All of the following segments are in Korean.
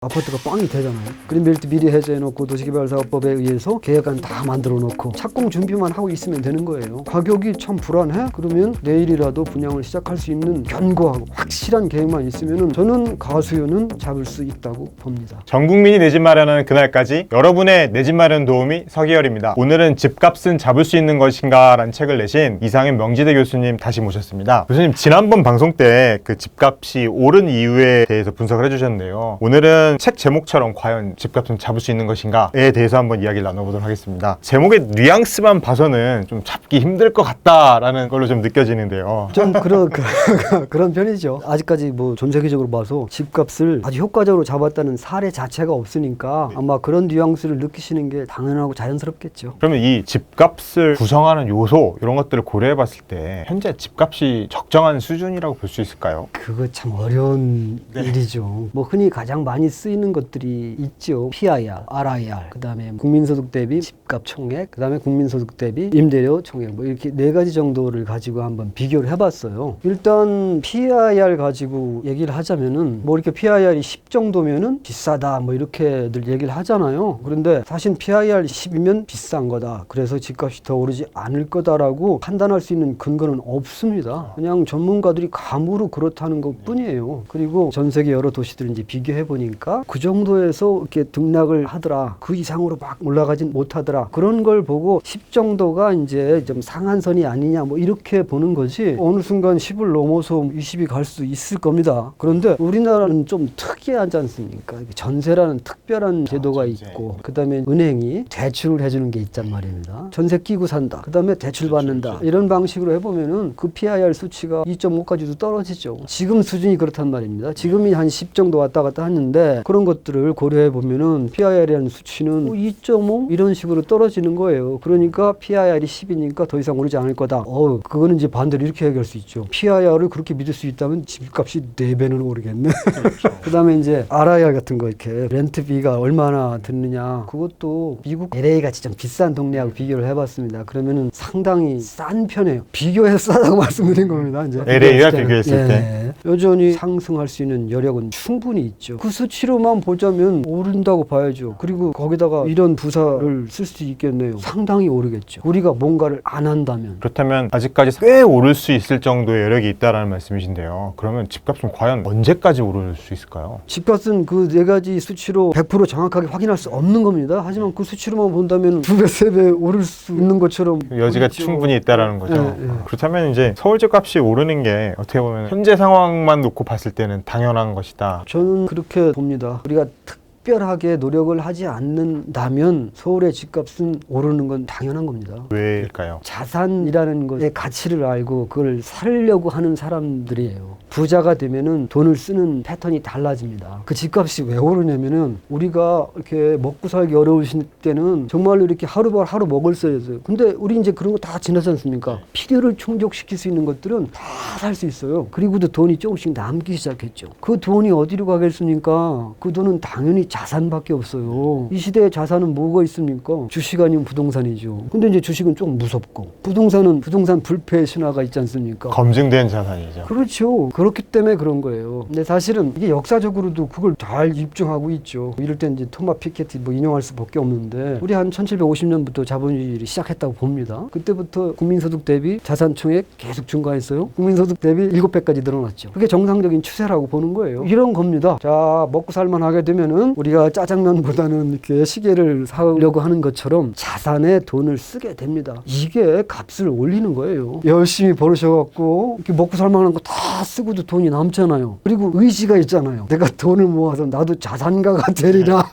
아파트가 빵이 되잖아요. 그린벨트 미리 해제해놓고 도시개발사업법에 의해서 계획안 다 만들어놓고 착공 준비만 하고 있으면 되는 거예요. 가격이 참 불안해? 그러면 내일이라도 분양을 시작할 수 있는 견고하고 확실한 계획만 있으면 저는 가수요는 잡을 수 있다고 봅니다. 전 국민이 내 집 마련하는 그날까지 여러분의 내 집 마련 도우미 서기열입니다. 오늘은 집값은 잡을 수 있는 것인가 라는 책을 내신 이상현 명지대 교수님 다시 모셨습니다. 교수님, 지난번 방송 때 그 집값이 오른 이유에 대해서 분석을 해주셨는데요. 오늘은 책 제목처럼 과연 집값은 잡을 수 있는 것인가에 대해서 한번 이야기를 나눠보도록 하겠습니다. 제목의 뉘앙스만 봐서는 좀 잡기 힘들 것 같다라는 걸로 좀 느껴지는데요. 좀 그런 편이죠. 아직까지 뭐 전 세계적으로 봐서 집값을 아주 효과적으로 잡았다는 사례 자체가 없으니까 아마 그런 뉘앙스를 느끼시는 게 당연하고 자연스럽겠죠. 그러면 이 집값을 구성하는 요소 이런 것들을 고려해 봤을 때 현재 집값이 적정한 수준이라고 볼 수 있을까요? 그거 참 어려운 일이죠. 뭐 흔히 가장 많이 쓰이는 것들이 있죠. PIR, RIR, 그다음에 국민소득 대비 집값 총액, 그다음에 국민소득 대비 임대료 총액, 뭐 이렇게 네 가지 정도를 가지고 한번 비교를 해봤어요. 일단 PIR 가지고 얘기를 하자면은 뭐 이렇게 PIR이 10 정도면은 비싸다 뭐 이렇게들 얘기를 하잖아요. 그런데 사실 PIR 10이면 비싼 거다. 그래서 집값이 더 오르지 않을 거다라고 판단할 수 있는 근거는 없습니다. 그냥 전문가들이 감으로 그렇다는 것 뿐이에요. 그리고 전 세계 여러 도시들을 이제 비교해 보니까 그 정도에서 이렇게 등락을 하더라. 그 이상으로 막 올라가진 못하더라. 그런 걸 보고 10 정도가 이제 좀 상한선이 아니냐 뭐 이렇게 보는 거지. 어느 순간 10을 넘어서 20이 갈 수 있을 겁니다. 그런데 우리나라는 좀 특이하지 않습니까? 전세라는 특별한 제도가 있고 그다음에 은행이 대출을 해주는 게 있단 말입니다. 전세 끼고 산다. 그다음에 대출 받는다. 이런 방식으로 해보면은 그 PIR 수치가 2.5까지도 떨어지죠. 지금 수준이 그렇단 말입니다. 지금이 한 10 정도 왔다 갔다 하는데 그런 것들을 고려해 보면은 PIR이라는 수치는 2.5 이런 식으로 떨어지는 거예요. 그러니까 PIR이 10이니까 더 이상 오르지 않을 거다. 그거는 이제 반대로 이렇게 얘기할 수 있죠. PIR을 그렇게 믿을 수 있다면 집값이 4배는 오르겠네. 그렇죠. 그다음에 이제 RIR 같은 거 이렇게 렌트비가 얼마나 드느냐. 그것도 미국 LA 같이 좀 비싼 동네하고 비교를 해봤습니다. 그러면은 상당히 싼 편이에요. 비교해서 싸다고 말씀드린 겁니다. 이제 LA와 비교했을 때 여전히 상승할 수 있는 여력은 충분히 있죠. 그 수치로만 보자면 오른다고 봐야죠. 그리고 거기다가 이런 부사를 쓸 수 있겠네요. 상당히 오르겠죠. 우리가 뭔가를 안 한다면. 그렇다면 아직까지 꽤 오를 수 있을 정도의 여력이 있다라는 말씀이신데요. 그러면 집값은 과연 언제까지 오를 수 있을까요? 집값은 그 네 가지 수치로 100% 정확하게 확인할 수 없는 겁니다. 하지만 그 수치로만 본다면 2배, 3배 오를 수 있는 것처럼 여지가 보이죠. 충분히 있다라는 거죠. 네. 그렇다면 이제 서울 집값이 오르는 게 어떻게 보면 현재 상황만 놓고 봤을 때는 당연한 것이다. 저는 그렇게 봅니다. 우리가 특별하게 노력을 하지 않는다면 서울의 집값은 오르는 건 당연한 겁니다. 왜일까요? 자산이라는 것의 가치를 알고 그걸 살려고 하는 사람들이에요. 부자가 되면은 돈을 쓰는 패턴이 달라집니다. 그 집값이 왜 오르냐면은 우리가 이렇게 먹고 살기 어려우실 때는 정말로 이렇게 하루 먹을 수 있어요. 근데 우리 이제 그런 거 다 지나지 않습니까? 필요를 충족시킬 수 있는 것들은 다 살 수 있어요. 그리고도 돈이 조금씩 남기 시작했죠. 그 돈이 어디로 가겠습니까? 그 돈은 당연히 자산밖에 없어요. 이 시대에 자산은 뭐가 있습니까? 주식 아니면 부동산이죠. 근데 이제 주식은 조금 무섭고 부동산은 부동산 불패 신화가 있지 않습니까? 검증된 자산이죠. 그렇죠. 그렇기 때문에 그런 거예요. 근데 사실은 이게 역사적으로도 그걸 잘 입증하고 있죠. 이럴 때 이제 토마 피케티 뭐 인용할 수밖에 없는데 우리 한 1750년부터 자본주의를 시작했다고 봅니다. 그때부터 국민소득 대비 자산 총액 계속 증가했어요. 국민소득 대비 7배까지 늘어났죠. 그게 정상적인 추세라고 보는 거예요. 이런 겁니다. 자, 먹고 살만 하게 되면은 우리가 짜장면보다는 이렇게 시계를 사려고 하는 것처럼 자산에 돈을 쓰게 됩니다. 이게 값을 올리는 거예요. 열심히 벌으셔갖고 이렇게 먹고 살만한 거 다 쓰고도 돈이 남잖아요. 그리고 의지가 있잖아요. 내가 돈을 모아서 나도 자산가가 되리라.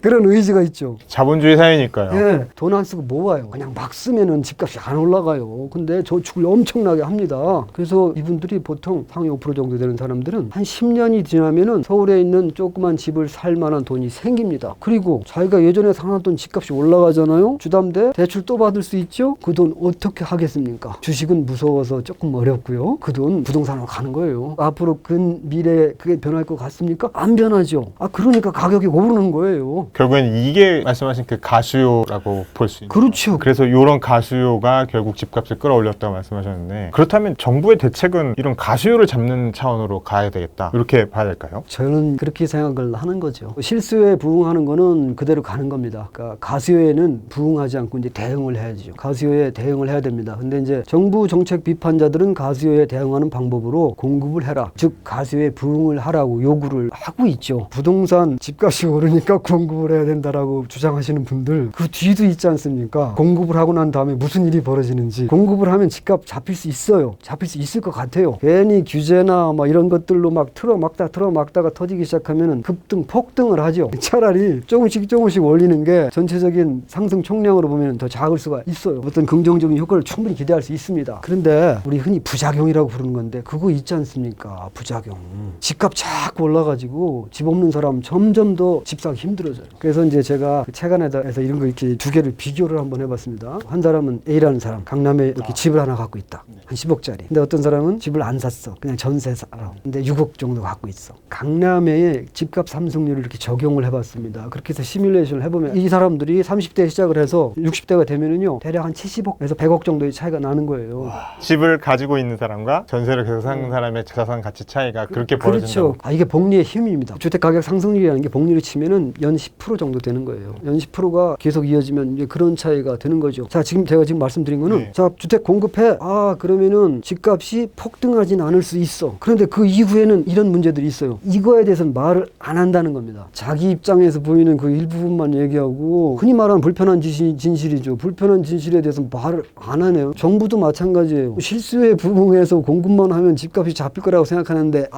그런 의지가 있죠. 자본주의 사회니까요. 예, 돈 안 쓰고 모아요. 그냥 막 쓰면은 집값이 안 올라가요. 근데 저축을 엄청나게 합니다. 그래서 이분들이 보통 상위 5% 정도 되는 사람들은 한 10년이 지나면은 서울에 있는 조그만 집을 살 만한 돈이 생깁니다. 그리고 자기가 예전에 사놨던 집값이 올라가잖아요. 주담대 대출 또 받을 수 있죠. 그 돈 어떻게 하겠습니까? 주식은 무서워서 조금 어렵고요. 그 돈 부동산으로 가는 거예요. 앞으로 근 미래에 그게 변할 것 같습니까? 안 변하죠. 그러니까 가격이 오르는 거예요. 있죠. 결국엔 이게 말씀하신 그 가수요라고 볼 수 있는 그렇죠. 거죠. 그래서 이런 가수요가 결국 집값을 끌어올렸다고 말씀하셨는데, 그렇다면 정부의 대책은 이런 가수요를 잡는 차원으로 가야 되겠다, 이렇게 봐야 될까요? 저는 그렇게 생각을 하는 거죠. 실수요에 부응하는 거는 그대로 가는 겁니다. 그러니까 가수요에는 부응하지 않고 이제 대응을 해야죠. 가수요에 대응을 해야 됩니다. 근데 이제 정부 정책 비판자들은 가수요에 대응하는 방법으로 공급을 해라, 즉 가수요에 부응을 하라고 요구를 하고 있죠. 부동산 집값이 오르니까 공급을 해야 된다라고 주장하시는 분들 그 뒤도 있지 않습니까? 공급을 하고 난 다음에 무슨 일이 벌어지는지. 공급을 하면 집값 잡힐 수 있어요. 잡힐 수 있을 것 같아요. 괜히 규제나 막 이런 것들로 막 틀어막다가 터지기 시작하면은 급등 폭등을 하죠. 차라리 조금씩 올리는 게 전체적인 상승 총량으로 보면 더 작을 수가 있어요. 어떤 긍정적인 효과를 충분히 기대할 수 있습니다. 그런데 우리 흔히 부작용이라고 부르는 건데 그거 있지 않습니까? 부작용. 집값 자꾸 올라가지고 집 없는 사람 점점 더 집 사기 힘들어져요. 그래서 이제 제가 그 책 안에서 이런 거 이렇게 두 개를 비교를 한번 해봤습니다. 한 사람은 A라는 사람, 강남에 이렇게 집을 하나 갖고 있다. 한 10억짜리. 근데 어떤 사람은 집을 안 샀어. 그냥 전세 살아. 근데 6억 정도 갖고 있어. 강남의 집값 상승률을 이렇게 적용을 해봤습니다. 그렇게 해서 시뮬레이션을 해보면 이 사람들이 30대에 시작을 해서 60대가 되면은요, 대략 한 70억에서 100억 정도의 차이가 나는 거예요. 집을 가지고 있는 사람과 전세를 계속 사는 사람의 자산 가치 차이가 그렇게 벌어진다고. 그렇죠. 이게 복리의 힘입니다. 주택 가격 상승률이라는 게 복리를 치면은 연 10% 정도 되는 거예요. 연 10%가 계속 이어지면 이제 그런 차이가 되는 거죠. 자, 제가 지금 말씀드린 거는 네. 자, 주택 공급해. 그러면은 집값이 폭등하진 않을 수 있어. 그런데 그 이후에는 이런 문제들이 있어요. 이거에 대해서는 말을 안 한다는 겁니다. 자기 입장에서 보이는 그 일부분만 얘기하고, 흔히 말하는 불편한 진실이죠. 불편한 진실에 대해서 말을 안 하네요. 정부도 마찬가지예요. 실수에 부응해서 공급만 하면 집값이 잡힐 거라고 생각하는데,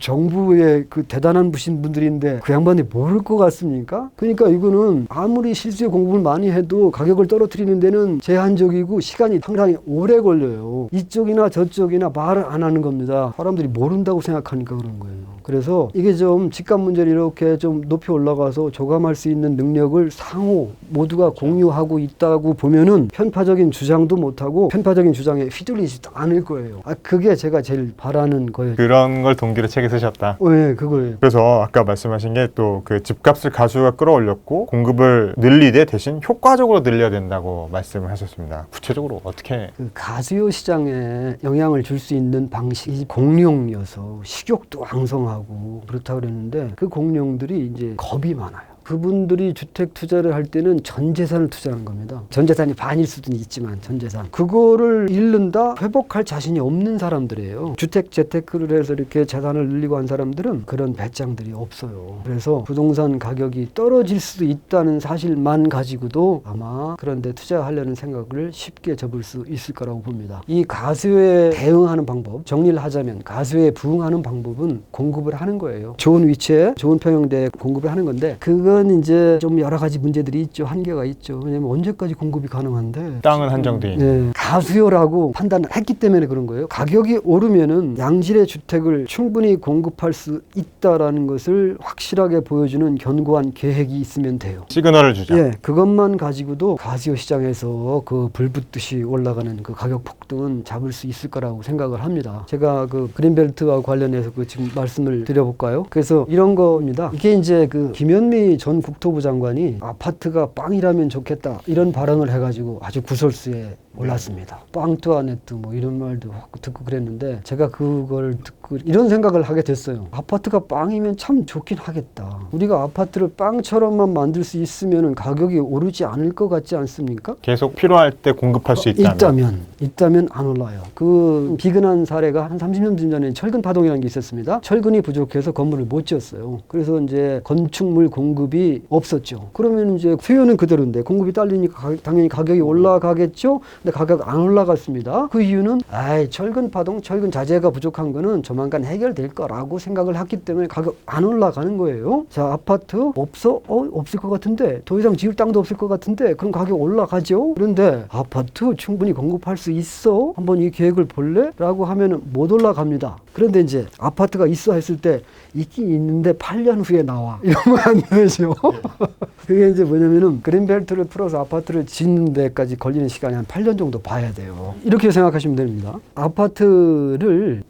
정부의 그 대단한 분들인데 그 양반이 모를 것 같습니까? 그러니까 이거는 아무리 실수에 공급을 많이 해도 가격을 떨어뜨리는 데는 제한적이고 시간이 상당히 오래 걸려요. 이쪽이나 저쪽이나 말을 안 하는 겁니다. 사람들이 모른다고 생각하니까 그런 거예요. 그래서 이게 좀 집값 문제를 이렇게 좀 높이 올라가서 조감할 수 있는 능력을 상호 모두가 공유하고 있다고 보면은 편파적인 주장도 못하고 편파적인 주장에 휘둘리지도 않을 거예요. 그게 제가 제일 바라는 거예요. 그런 걸 동기로 책에 쓰셨다. 네, 그거예요. 그래서 아까 말씀하신 게 또 그 집값을 가수가 끌어올렸고 공급을 늘리되 대신 효과적으로 늘려야 된다고 말씀을 하셨습니다. 구체적으로 어떻게? 그 가수요 시장에 영향을 줄 수 있는 방식이 공룡이어서 식욕도 왕성하고 그렇다고 그랬는데, 그 공룡들이 이제 겁이 많아요. 그분들이 주택 투자를 할 때는 전 재산을 투자하는 겁니다. 전 재산이 반일 수도 있지만 전 재산. 그거를 잃는다? 회복할 자신이 없는 사람들이에요. 주택 재테크를 해서 이렇게 재산을 늘리고 한 사람들은 그런 배짱들이 없어요. 그래서 부동산 가격이 떨어질 수도 있다는 사실만 가지고도 아마 그런 데 투자하려는 생각을 쉽게 접을 수 있을 거라고 봅니다. 이 가수에 대응하는 방법, 정리를 하자면 가수에 부응하는 방법은 공급을 하는 거예요. 좋은 위치에 좋은 평형대에 공급을 하는 건데, 그건 이제 좀 여러 가지 문제들이 있죠. 한계가 있죠. 왜냐면 언제까지 공급이 가능한데, 땅은 한정돼 있는. 네, 가수요라고 판단을 했기 때문에 그런 거예요. 가격이 오르면은 양질의 주택을 충분히 공급할 수 있다라는 것을 확실하게 보여주는 견고한 계획이 있으면 돼요. 시그널을 주자. 예, 그것만 가지고도 가수요 시장에서 그 불붙듯이 올라가는 그 가격 폭등은 잡을 수 있을 거라고 생각을 합니다. 제가 그 그린벨트와 관련해서 그 지금 말씀을 드려볼까요? 그래서 이런 겁니다. 이게 이제 그 김현미 전 국토부 장관이 아파트가 빵이라면 좋겠다 이런 발언을 해가지고 아주 구설수에 올랐습니다. 빵 투아네트 뭐 이런 말도 듣고 그랬는데, 제가 그걸 듣고 이런 생각을 하게 됐어요. 아파트가 빵이면 참 좋긴 하겠다. 우리가 아파트를 빵처럼만 만들 수 있으면 가격이 오르지 않을 것 같지 않습니까? 계속 필요할 때 공급할 수 있다면. 있다면 안 올라요. 그 비근한 사례가 한 30년 전에 철근 파동이라는 게 있었습니다. 철근이 부족해서 건물을 못 지었어요. 그래서 이제 건축물 공급이 없었죠. 그러면 이제 수요는 그대로인데 공급이 딸리니까 당연히 가격이 올라가겠죠. 근데 가격 안 올라갔습니다. 그 이유는 철근 파동, 철근 자재가 부족한 거는 조만간 해결될 거라고 생각을 했기 때문에 가격 안 올라가는 거예요. 자, 아파트 없어? 없을 것 같은데, 더 이상 지을 땅도 없을 것 같은데, 그럼 가격 올라가죠. 그런데 아파트 충분히 공급할 수 있어? 한번 이 계획을 볼래? 라고 하면은 못 올라갑니다. 그런데 이제 아파트가 있어 했을 때 있긴 있는데 8년 후에 나와 이러면 안 되죠. 거죠. 그게 이제 뭐냐면은 그린벨트를 풀어서 아파트를 짓는 데까지 걸리는 시간이 한 8년 정도 봐야 돼요. 이렇게 생각하시면 됩니다. 아파트를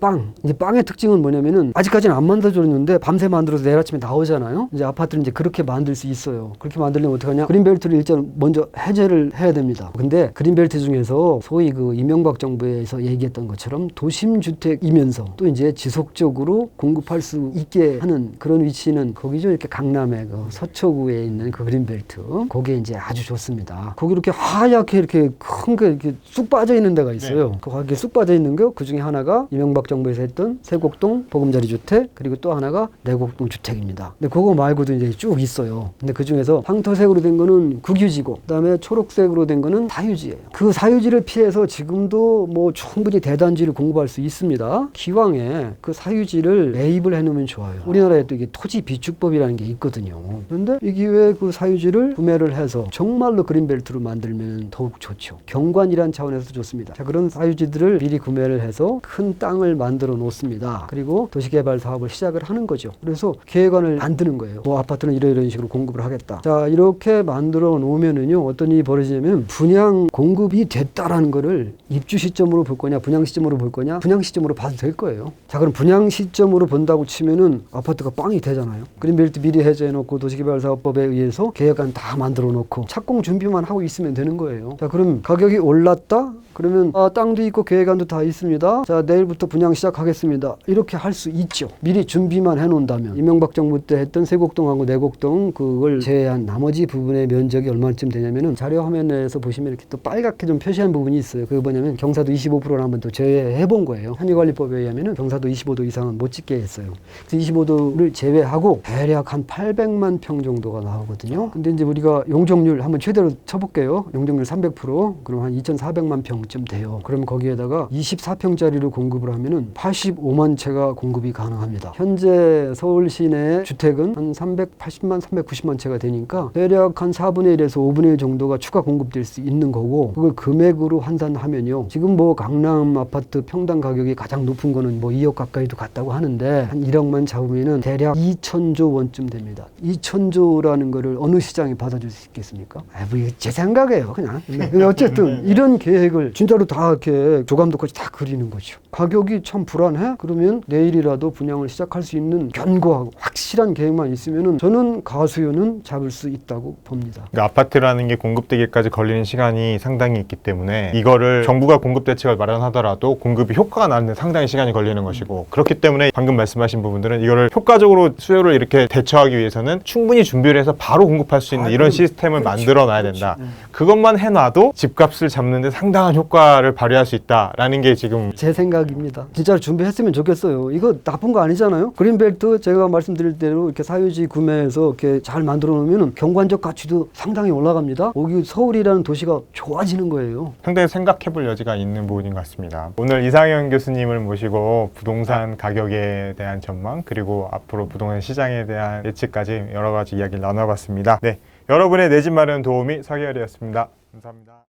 이제 빵의 특징은 뭐냐면은 아직까지는 안 만들어졌는데 밤새 만들어서 내일 아침에 나오잖아요. 이제 아파트를 이제 그렇게 만들 수 있어요. 그렇게 만들려면 어떡하냐? 그린벨트를 일단 먼저 해제를 해야 됩니다. 근데 그린벨트 중에서 소위 그 이명박 정부에서 얘기했던 것처럼 도심 주택이면서 또 이제 지속적으로 공급할 수 있게 하는 그런 위치는 거기죠. 이렇게 강남의 그 서초구에 있는 그 그린벨트. 거기에 이제 아주 좋습니다. 거기 이렇게 하얗게 이렇게 큰 게 이렇게 쑥 빠져 있는 데가 있어요. 거기에 쑥 빠져 있는 거 그 중에 하나가 이명박 정부에서 했던 세곡동 보금자리 주택 그리고 또 하나가 내곡동 주택입니다. 근데 그거 말고도 이제 쭉 있어요. 근데 그 중에서 황토색으로 된 거는 국유지고 그다음에 초록색으로 된 거는 사유지예요. 그 사유지를 피해서 지금도 뭐 충분히 대단지를 공급할 수 있습니다. 기왕에 그 사유지를 매입을 해놓으면 좋아요. 우리나라에 또 이게 토지 비축법이라는 게 있거든요. 그런데 이 기회에 그 사유지를 구매를 해서 정말로 그린벨트로 만들면 더욱 좋죠. 경관이란 차원에서 좋습니다. 자, 그런 사유지들을 미리 구매를 해서 큰 땅을 만들어 놓습니다. 그리고 도시개발 사업을 시작을 하는 거죠. 그래서 계획안을 만드는 거예요. 뭐 아파트는 이런 식으로 공급을 하겠다. 자, 이렇게 만들어 놓으면은요, 어떤 일이 벌어지냐면 분양 공급이 됐다라는 거를 입주 시점으로 볼 거냐, 분양 시점으로 볼 거냐, 분양 시점으로 봐도 될 거예요. 자, 그럼 분양 시점으로 본다고 치면은 아파트가 빵이 되잖아요. 그린벨트 미리 해제해 놓고 도시개발사업법에 의해서 계획안 다 만들어 놓고 착공 준비만 하고 있으면 되는 거예요. 자, 그럼 가격이 올랐다? 그러면 땅도 있고 계획안도 다 있습니다. 자, 내일부터 분양 시작하겠습니다. 이렇게 할 수 있죠. 미리 준비만 해놓는다면. 이명박 정부 때 했던 세곡동하고 내곡동 그걸 제외한 나머지 부분의 면적이 얼마쯤 되냐면은 자료 화면에서 보시면 이렇게 또 빨갛게 좀 표시한 부분이 있어요. 그게 뭐냐면 경사도 25%를 한번 또 제외해 본 거예요. 현위관리법에 의하면은 경사도 25도 이상은 못 짓게 했어요. 그래서 25도를 제외하고 대략 한 800만 평 정도가 나오거든요. 근데 이제 우리가 용적률 한번 최대로 쳐볼게요. 용적률 300%. 그럼 한 2,400만 평쯤 돼요. 그럼 거기에다가 24평짜리로 공급을 하면은 85만 채가 공급이 가능합니다. 현재 서울 시내 주택은 한 380만, 390만 채가 되니까 대략 한 4분의 1에서 5분의 1 정도가 추가 공급될 수 있는 거고 그걸 금액으로 환산하면요. 지금 뭐 강남 아파트 평당 가격이 가장 높은 거는 뭐 2억 가까이도 갔다고 하는데 한 1억만 잡으면은 대략 2천조 원쯤 됩니다. 2천조라는 거를 어느 시장이 받아줄 수 있겠습니까? 뭐 제 생각이에요. 그냥. 근데 어쨌든 이런 계획을 진짜로 다 이렇게 조감독까지 다 그리는 거죠. 가격이 참 불안해? 그러면 내일이라도 분양을 시작할 수 있는 견고하고 확실한 계획만 있으면은 저는 가수요는 잡을 수 있다고 봅니다. 그러니까 아파트라는 게 공급되기까지 걸리는 시간이 상당히 있기 때문에 이거를 정부가 공급 대책을 마련하더라도 공급이 효과가 나는데 상당히 시간이 걸리는 것이고 그렇기 때문에 방금 말씀하신 부분들은 이거를 효과적으로 수요를 이렇게 대처하기 위해서는 충분히 준비를 해서 바로 공급할 수 있는 이런 시스템을 만들어 놔야 된다. 그것만 해놔도 집값을 잡는데 상당한 효과를 발휘할 수 있다라는 게 지금 제 생각입니다. 진짜로 준비했으면 좋겠어요. 이거 나쁜 거 아니잖아요. 그린벨트 제가 말씀드릴 대로 이렇게 사유지 구매해서 이렇게 잘 만들어 놓으면 경관적 가치도 상당히 올라갑니다. 여기 서울이라는 도시가 좋아지는 거예요. 상당히 생각해 볼 여지가 있는 부분인 것 같습니다. 오늘 이상현 교수님을 모시고 부동산 가격에 대한 전망 그리고 앞으로 부동산 시장에 대한 예측까지 여러 가지 이야기를 나눠봤습니다. 네, 여러분의 내 집 마련 도움이 서기열이었습니다. 감사합니다.